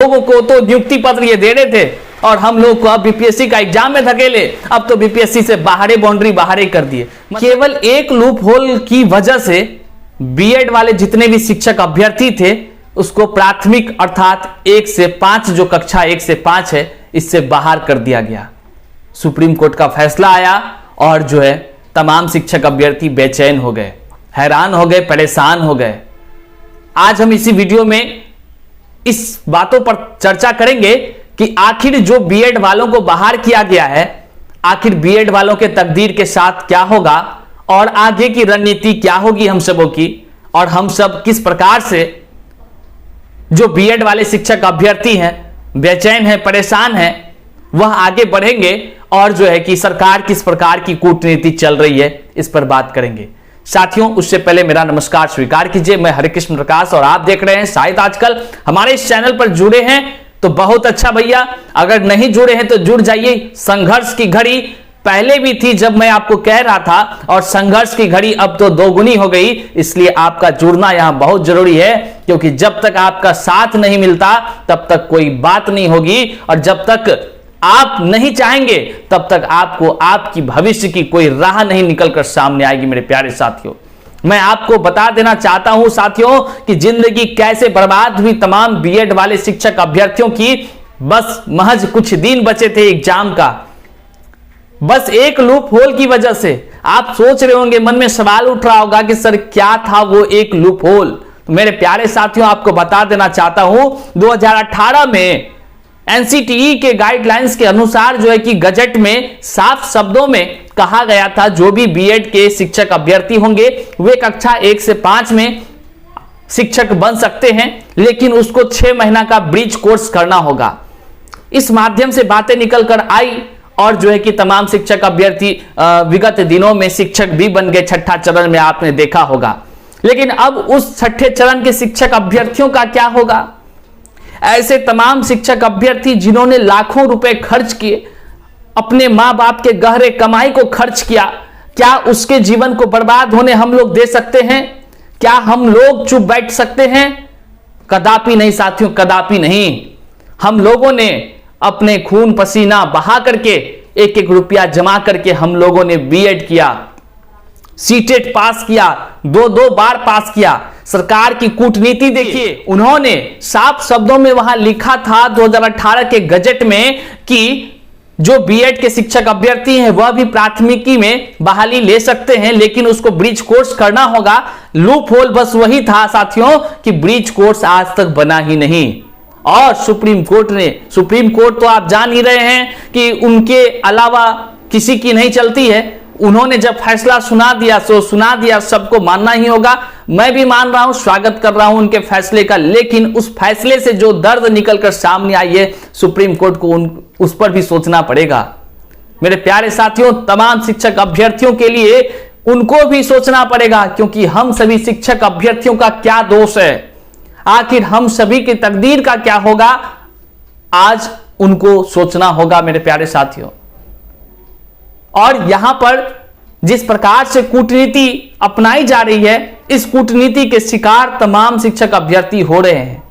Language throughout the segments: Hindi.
लोगों को तो नियुक्ति पत्र ये दे रहे थे और हम लोग को अब बीपीएससी का एग्जाम में धकेले, अब तो बीपीएससी से बाहर बाउंड्री बाहर कर दिए। केवल एक लूप होल की वजह से बीएड वाले जितने भी शिक्षक अभ्यर्थी थे उसको प्राथमिक अर्थात 1 से 5 जो कक्षा 1 से 5 है इससे बाहर कर दिया गया। सुप्रीम कोर्ट का फैसला आया और जो है तमाम शिक्षक अभ्यर्थी बेचैन हो गए, हैरान हो गए, परेशान हो गए। आज हम इसी वीडियो में इस बातों पर चर्चा करेंगे कि आखिर जो बीएड वालों को बाहर किया गया है, आखिर बीएड वालों के तकदीर के साथ क्या होगा और आगे की रणनीति क्या होगी हम सबों की, और हम सब किस प्रकार से जो बीएड वाले शिक्षक अभ्यर्थी हैं, बेचैन हैं, परेशान हैं, वह आगे बढ़ेंगे और जो है कि सरकार किस प्रकार की कूटनीति चल रही है इस पर बात करेंगे। साथियों, उससे पहले मेरा नमस्कार स्वीकार कीजिए। मैं हरिकृष्ण प्रकाश और आप देख रहे हैं शायद आजकल। हमारे इस चैनल पर जुड़े हैं तो बहुत अच्छा भैया, अगर नहीं जुड़े हैं तो जुड़ जाइए। संघर्ष की घड़ी पहले भी थी जब मैं आपको कह रहा था, और संघर्ष की घड़ी अब तो दोगुनी हो गई, इसलिए आपका जुड़ना यहां बहुत जरूरी है, क्योंकि जब तक आपका साथ नहीं मिलता तब तक कोई बात नहीं होगी, और जब तक आप नहीं चाहेंगे तब तक आपको आपकी भविष्य की कोई राह नहीं निकलकर सामने आएगी। मेरे प्यारे साथियों, मैं आपको बता देना चाहता हूं साथियों कि जिंदगी कैसे बर्बाद हुई तमाम बीएड वाले शिक्षक अभ्यर्थियों की। बस महज कुछ दिन बचे थे एग्जाम का, बस एक लूप होल की वजह से। आप सोच रहे होंगे, मन में सवाल उठ रहा होगा कि सर क्या था वो एक लूप होल। तो मेरे प्यारे साथियों, आपको बता देना चाहता हूं 2018 में एनसीटीई के गाइडलाइंस के अनुसार जो है कि गजट में साफ शब्दों में कहा गया था जो भी बीएड के शिक्षक अभ्यर्थी होंगे वे कक्षा 1 से 5 में शिक्षक बन सकते हैं, लेकिन उसको 6 महीना का ब्रिज कोर्स करना होगा। इस माध्यम से बातें निकल कर आई और जो है कि तमाम शिक्षक अभ्यर्थी विगत दिनों में शिक्षक भी बन गए। छठा चरण में आपने देखा होगा, लेकिन अब उस छठे चरण के शिक्षक अभ्यर्थियों का क्या होगा? ऐसे तमाम शिक्षक अभ्यर्थी जिन्होंने लाखों रुपए खर्च किए, अपने मां बाप के गहरे कमाई को खर्च किया, क्या उसके जीवन को बर्बाद होने हम लोग दे सकते हैं? क्या हम लोग चुप बैठ सकते हैं? कदापि नहीं साथियों, कदापि नहीं। हम लोगों ने अपने खून पसीना बहा करके एक एक रुपया जमा करके हम लोगों ने बीएड किया, सीटेट पास किया, 2-2 बार पास किया। सरकार की कूटनीति देखिए, उन्होंने साफ शब्दों में वहां लिखा था 2018 के गजट में कि जो बीएड के शिक्षक अभ्यर्थी हैं वह भी प्राथमिकी में बहाली ले सकते हैं, लेकिन उसको ब्रिज कोर्स करना होगा। लूप होल बस वही था साथियों कि ब्रिज कोर्स आज तक बना ही नहीं। और सुप्रीम कोर्ट तो आप जान ही रहे हैं कि उनके अलावा किसी की नहीं चलती है। उन्होंने जब फैसला सुना दिया सो सुना दिया, सबको मानना ही होगा। मैं भी मान रहा हूं, स्वागत कर रहा हूं उनके फैसले का, लेकिन उस फैसले से जो दर्द निकलकर सामने आई है सुप्रीम कोर्ट को उस पर भी सोचना पड़ेगा। मेरे प्यारे साथियों, तमाम शिक्षक अभ्यर्थियों के लिए उनको भी सोचना पड़ेगा, क्योंकि हम सभी शिक्षक अभ्यर्थियों का क्या दोष है, आखिर हम सभी की तकदीर का क्या होगा, आज उनको सोचना होगा मेरे प्यारे साथियों। और यहां पर जिस प्रकार से कूटनीति अपनाई जा रही है, इस कूटनीति के शिकार तमाम शिक्षक अभ्यर्थी हो रहे हैं।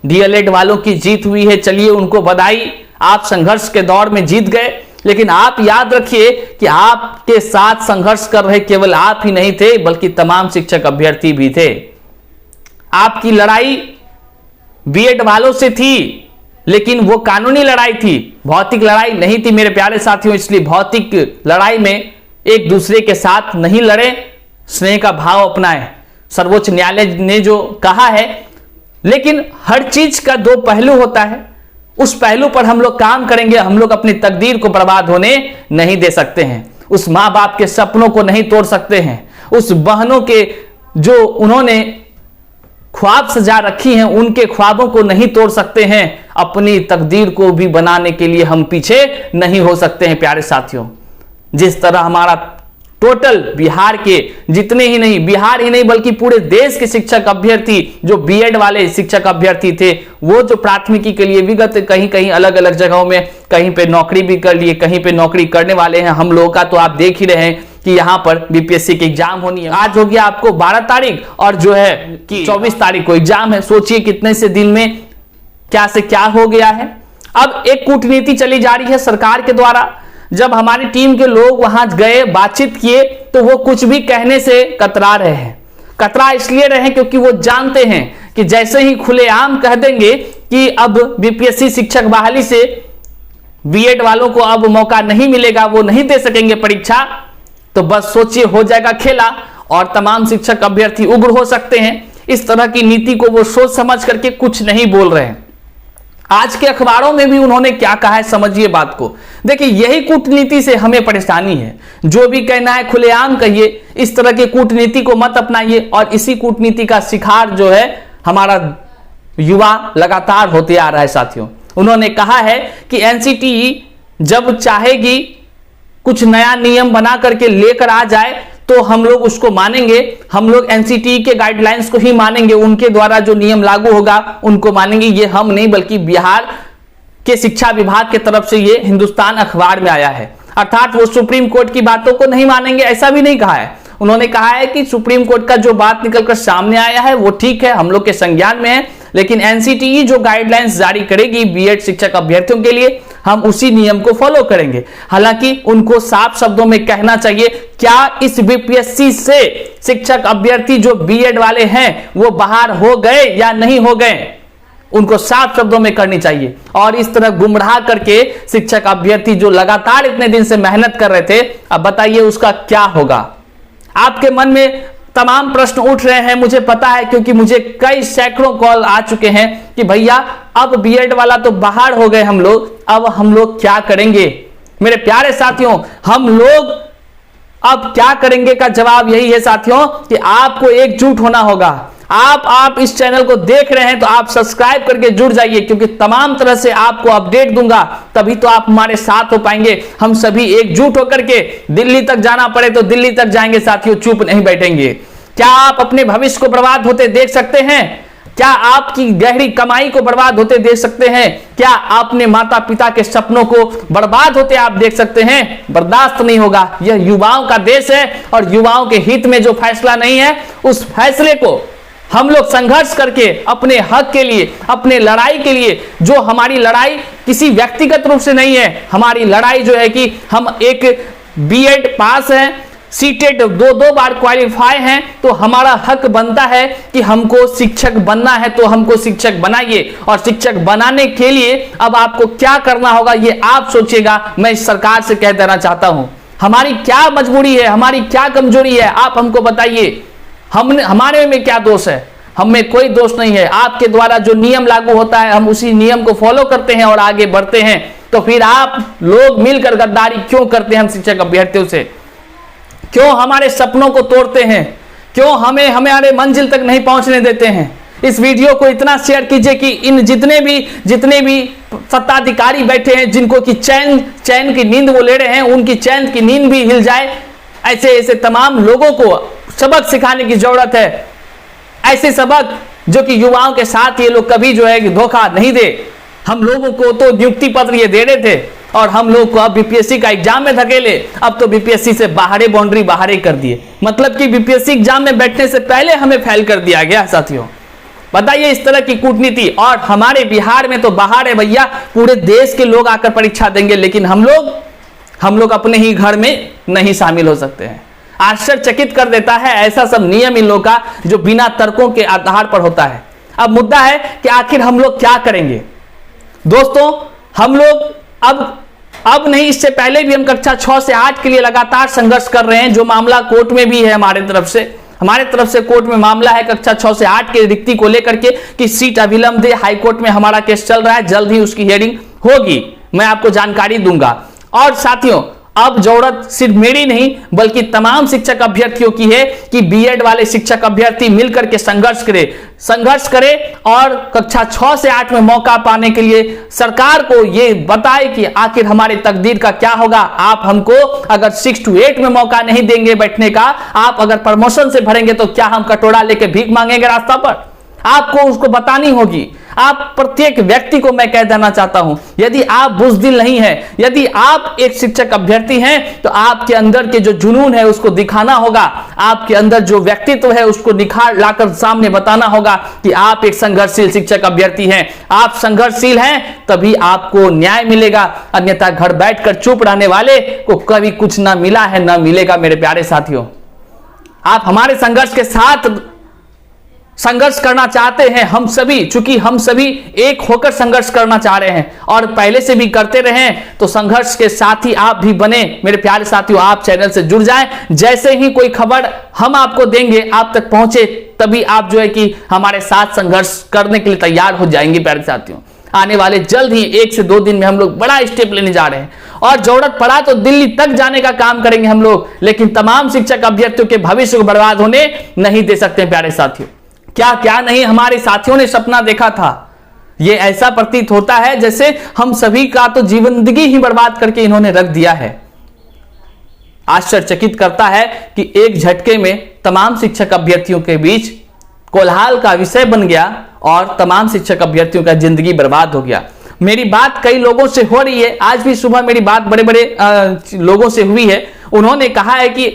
डीएलएड वालों की जीत हुई है, चलिए उनको बधाई, आप संघर्ष के दौर में जीत गए। लेकिन आप याद रखिए कि आपके साथ संघर्ष कर रहे केवल आप ही नहीं थे, बल्कि तमाम शिक्षक अभ्यर्थी भी थे। आपकी लड़ाई बीएड वालों से थी, लेकिन वो कानूनी लड़ाई थी, भौतिक लड़ाई नहीं थी मेरे प्यारे साथियों। इसलिए भौतिक लड़ाई में एक दूसरे के साथ नहीं लड़े, स्नेह का भाव अपनाएं, सर्वोच्च न्यायालय ने जो कहा है। लेकिन हर चीज का 2 पहलू होता है, उस पहलू पर हम लोग काम करेंगे। हम लोग अपनी तकदीर को बर्बाद होने नहीं दे सकते हैं, उस मां बाप के सपनों को नहीं तोड़ सकते हैं, उस बहनों के जो उन्होंने ख्वाब सजा रखी हैं उनके ख्वाबों को नहीं तोड़ सकते हैं। अपनी तकदीर को भी बनाने के लिए हम पीछे नहीं हो सकते हैं प्यारे साथियों। जिस तरह हमारा टोटल बिहार के जितने ही नहीं, बिहार ही नहीं बल्कि पूरे देश के शिक्षक अभ्यर्थी जो बीएड वाले शिक्षक अभ्यर्थी थे, वो जो प्राथमिकी के लिए विगत कहीं कहीं अलग अलग जगहों में कहीं पे नौकरी भी कर लिए, कहीं पे नौकरी करने वाले हैं। हम लोगों का तो आप देख ही रहे हैं कि यहां पर बीपीएससी की एग्जाम होनी है। आज हो गया आपको 12 तारीख और जो है कि 24 तारीख को एग्जाम है। सोचिए कितने से दिन में क्या से क्या हो गया है। अब एक कूटनीति चली जा रही है सरकार के द्वारा। जब हमारी टीम के लोग वहां गए, बातचीत किए, तो वो कुछ भी कहने से कतरा रहे हैं। कतरा इसलिए रहे क्योंकि वो जानते हैं कि जैसे ही खुलेआम कह देंगे कि अब बीपीएससी शिक्षक बहाली से बीएड वालों को अब मौका नहीं मिलेगा, वो नहीं दे सकेंगे परीक्षा, तो बस सोचिए हो जाएगा खेला और तमाम शिक्षक अभ्यर्थी उग्र हो सकते हैं। इस तरह की नीति को वो सोच समझ करके कुछ नहीं बोल रहे हैं। आज के अखबारों में भी उन्होंने क्या कहा है, समझिए बात को। देखिए, यही कूटनीति से हमें परेशानी है। जो भी कहना है खुलेआम कहिए, इस तरह की कूटनीति को मत अपनाइए। और इसी कूटनीति का शिकार जो है हमारा युवा लगातार होते आ रहा है साथियों। उन्होंने कहा है कि एनसीटीई जब चाहेगी कुछ नया नियम बना करके लेकर आ जाए तो हम लोग उसको मानेंगे। हम लोग एनसीटीई के गाइडलाइंस को ही मानेंगे, उनके द्वारा जो नियम लागू होगा उनको मानेंगे। ये हम नहीं बल्कि बिहार के शिक्षा विभाग के तरफ से ये हिंदुस्तान अखबार में आया है। अर्थात वो सुप्रीम कोर्ट की बातों को नहीं मानेंगे, ऐसा भी नहीं कहा है। उन्होंने कहा है कि सुप्रीम कोर्ट का जो बात निकलकर सामने आया है वो ठीक है, हम लोग के संज्ञान में है, लेकिन एनसीटीई जो गाइडलाइंस जारी करेगी बीएड शिक्षक अभ्यर्थियों के लिए, हम उसी नियम को फॉलो करेंगे। हालांकि उनको साफ शब्दों में कहना चाहिए, क्या इस बीपीएससी से शिक्षक अभ्यर्थी जो बीएड वाले हैं वो बाहर हो गए या नहीं हो गए, उनको साफ शब्दों में करनी चाहिए। और इस तरह गुमराह करके शिक्षक अभ्यर्थी जो लगातार इतने दिन से मेहनत कर रहे थे, अब बताइए उसका क्या होगा। आपके मन में तमाम प्रश्न उठ रहे हैं, मुझे पता है, क्योंकि मुझे कई सैकड़ों कॉल आ चुके हैं कि भैया अब बीएड वाला तो बाहर हो गए हम लोग, अब हम लोग क्या करेंगे। मेरे प्यारे साथियों, हम लोग अब क्या करेंगे का जवाब यही है साथियों कि आपको एकजुट होना होगा। आप इस चैनल को देख रहे हैं तो आप सब्सक्राइब करके जुड़ जाइए, क्योंकि तमाम तरह से आपको अपडेट दूंगा, तभी तो आप हमारे साथ हो पाएंगे। हम सभी एकजुट होकर के दिल्ली तक जाना पड़े तो दिल्ली तक जाएंगे साथियों, चुप नहीं बैठेंगे। क्या आप अपने भविष्य को बर्बाद होते देख सकते हैं? क्या आपकी गहरी कमाई को बर्बाद होते देख सकते हैं? क्या आपने माता पिता के सपनों को बर्बाद होते आप देख सकते हैं? बर्दाश्त नहीं होगा। यह युवाओं का देश है और युवाओं के हित में जो फैसला नहीं है, उस फैसले को हम लोग संघर्ष करके अपने हक के लिए, अपने लड़ाई के लिए, जो हमारी लड़ाई किसी व्यक्तिगत रूप से नहीं है, हमारी लड़ाई जो है कि हम एक बीएड पास है, सीटेट दो बार क्वालिफाई हैं, तो हमारा हक बनता है कि हमको शिक्षक बनना है, तो हमको शिक्षक बनाइए। और शिक्षक बनाने के लिए अब आपको क्या करना होगा ये आप सोचिएगा। मैं इस सरकार से कह देना चाहता हूं, हमारी क्या मजबूरी है, हमारी क्या कमजोरी है, आप हमको बताइए। हमारे में क्या दोष है? हम में कोई दोष नहीं है। आपके द्वारा जो नियम लागू होता है हम उसी नियम को फॉलो करते हैं और आगे बढ़ते हैं। तो फिर आप लोग मिलकर गद्दारी क्यों करते हैं हम शिक्षक अभ्यर्थियों से? क्यों हमारे सपनों को तोड़ते हैं? क्यों हमें हमारे मंजिल तक नहीं पहुंचने देते हैं? इस वीडियो को इतना शेयर कीजिए कि इन जितने भी सत्ताधिकारी बैठे हैं, जिनको की चैन की नींद वो ले रहे हैं, उनकी चैन की नींद भी हिल जाए। ऐसे तमाम लोगों को सबक सिखाने की जरूरत है, ऐसे सबक जो कि युवाओं के साथ ये लोग कभी जो है कि धोखा नहीं दे। हम लोगों को तो नियुक्ति पत्र ये दे रहे थे और हम लोग को अब बीपीएससी का एग्जाम में धकेले, अब तो बीपीएससी से बाहर बाउंड्री बाहर कर दिए। मतलब कि बीपीएससी एग्जाम में बैठने से पहले हमें फेल कर दिया गया साथियों। बताइए इस तरह की कूटनीति। और हमारे बिहार में तो बाहर है भैया, पूरे देश के लोग आकर परीक्षा देंगे, लेकिन हम लोग अपने ही घर में नहीं शामिल हो सकते हैं। आश्चर्यचकित कर देता है ऐसा सब नियम इन लोगों का जो बिना तर्कों के आधार पर होता है। अब मुद्दा है कि आखिर हम लोग क्या करेंगे। दोस्तों, हम लोग अब नहीं, इससे पहले भी हम कक्षा 6 से 8 के लिए लगातार संघर्ष कर रहे हैं। जो मामला कोर्ट में भी है हमारे तरफ से कोर्ट में मामला है कक्षा 6 से 8 के रिक्ति को लेकर के कि सीट अविलंब दे। हाईकोर्ट में हमारा केस चल रहा है, जल्द ही उसकी हियरिंग होगी, मैं आपको जानकारी दूंगा। और साथियों, अब जरूरत सिर्फ मेरी नहीं बल्कि तमाम शिक्षक अभ्यर्थियों की है कि बीएड वाले शिक्षक अभ्यर्थी मिलकर के संघर्ष करें और कक्षा 6 से 8 में मौका पाने के लिए सरकार को ये बताए कि आखिर हमारे तकदीर का क्या होगा। आप हमको अगर 6 to 8 में मौका नहीं देंगे बैठने का, आप अगर प्रमोशन से भरेंगे तो क्या हम कटोरा लेके भीख मांगेंगे रास्ता पर? आपको उसको बतानी होगी। आप प्रत्येक व्यक्ति को मैं कह देना चाहता हूं, यदि आप बुज़दिल नहीं है, यदि आप एक शिक्षक अभ्यर्थी हैं, तो आपके अंदर के जो जुनून है उसको दिखाना होगा, आपके अंदर जो व्यक्तित्व है उसको निखार लाकर सामने बताना होगा कि आप एक संघर्षशील शिक्षक अभ्यर्थी हैं। आप संघर्षशील हैं तभी आपको न्याय मिलेगा, अन्यथा घर बैठकर चुप रहने वाले को कभी कुछ ना मिला है ना मिलेगा। मेरे प्यारे साथियों, आप हमारे संघर्ष के साथ संघर्ष करना चाहते हैं, हम सभी, चूंकि हम सभी एक होकर संघर्ष करना चाह रहे हैं और पहले से भी करते रहे, तो संघर्ष के साथ ही आप भी बने। मेरे प्यारे साथियों, आप चैनल से जुड़ जाएं, जैसे ही कोई खबर हम आपको देंगे आप तक पहुंचे, तभी आप जो है कि हमारे साथ संघर्ष करने के लिए तैयार हो जाएंगे। प्यारे साथियों, आने वाले जल्द ही 1 से 2 दिन में हम लोग बड़ा स्टेप लेने जा रहे हैं और जरूरत पड़ा तो दिल्ली तक जाने का काम करेंगे हम लोग, लेकिन तमाम शिक्षक अभ्यर्थियों के भविष्य को बर्बाद होने नहीं दे सकते। प्यारे साथियों, क्या क्या नहीं हमारे साथियों ने सपना देखा था। यह ऐसा प्रतीत होता है जैसे हम सभी का तो जिंदगी ही बर्बाद करके इन्होंने रख दिया है। आश्चर्यचकित करता है कि एक झटके में तमाम शिक्षक अभ्यर्थियों के बीच कोलाहल का विषय बन गया और तमाम शिक्षक अभ्यर्थियों का जिंदगी बर्बाद हो गया। मेरी बात कई लोगों से हो रही है, आज भी सुबह मेरी बात बड़े बड़े लोगों से हुई है। उन्होंने कहा है कि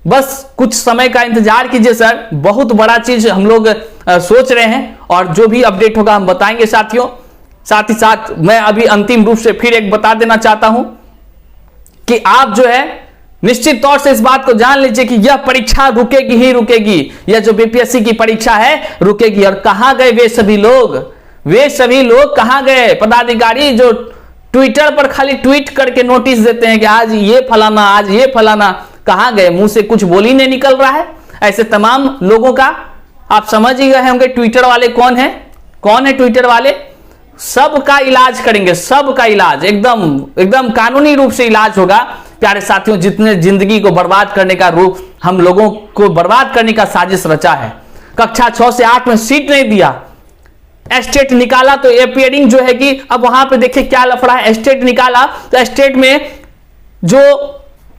बस कुछ समय का इंतजार कीजिए सर, बहुत बड़ा चीज हम लोग सोच रहे हैं और जो भी अपडेट होगा हम बताएंगे साथियों। साथ ही साथ मैं अभी अंतिम रूप से फिर एक बता देना चाहता हूं कि आप जो है निश्चित तौर से इस बात को जान लीजिए कि यह परीक्षा रुकेगी ही रुकेगी। यह जो बीपीएससी की परीक्षा है रुकेगी। और कहां गए वे सभी लोग, वे सभी लोग कहां गए पदाधिकारी जो ट्विटर पर खाली ट्वीट करके नोटिस देते हैं कि आज ये फलाना, आज ये फलाना, कहां गए? मुंह से कुछ बोल ही नहीं निकल रहा है। ऐसे तमाम लोगों का आप समझ ही गए होंगे ट्विटर वाले कौन है, कौन है ट्विटर वाले। सबका इलाज करेंगे, सबका इलाज एकदम एकदम कानूनी रूप से इलाज होगा। प्यारे साथियों, जितने जिंदगी को बर्बाद करने का रूप हम लोगों को बर्बाद करने का साजिश रचा है। कक्षा 6 से 8 में सीट नहीं दिया, एस्टेट निकाला तो एपियरिंग जो है कि अब वहां पे देखिए क्या लफड़ा है। एस्टेट निकाला तो एस्टेट में जो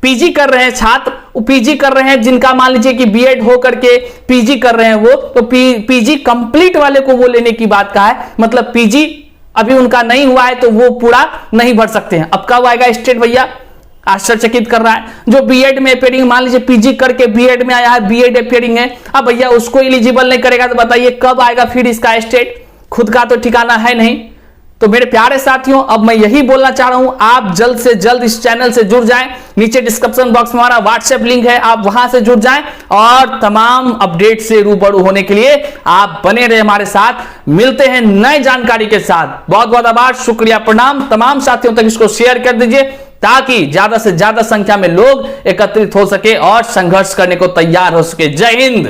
पीजी कर रहे हैं छात्र, वो पीजी कर रहे हैं जिनका मान लीजिए कि बीएड हो करके पीजी कर रहे हैं, वो तो पीजी कंप्लीट वाले को वो लेने की बात कहा है। मतलब पीजी अभी उनका नहीं हुआ है तो वो पूरा नहीं भर सकते हैं। अब कब आएगा स्टेट भैया? आश्चर्यचकित कर रहा है। जो बीएड में एपियरिंग मान लीजिए पीजी करके बीएड में आया है, बीएड एपियरिंग है, अब भैया उसको एलिजिबल नहीं करेगा तो बताइए कब आएगा फिर इसका स्टेट? खुद का तो ठिकाना है नहीं। तो मेरे प्यारे साथियों, अब मैं यही बोलना चाह रहा हूं, आप जल्द से जल्द इस चैनल से जुड़ जाएं। नीचे डिस्क्रिप्शन बॉक्स में हमारा व्हाट्सएप लिंक है, आप वहां से जुड़ जाएं और तमाम अपडेट से रूबरू होने के लिए आप बने रहे हमारे साथ। मिलते हैं नए जानकारी के साथ। बहुत बहुत आभार, शुक्रिया, प्रणाम। तमाम साथियों तक इसको शेयर कर दीजिए ताकि ज्यादा से ज्यादा संख्या में लोग एकत्रित हो सके और संघर्ष करने को तैयार हो सके। जय हिंद।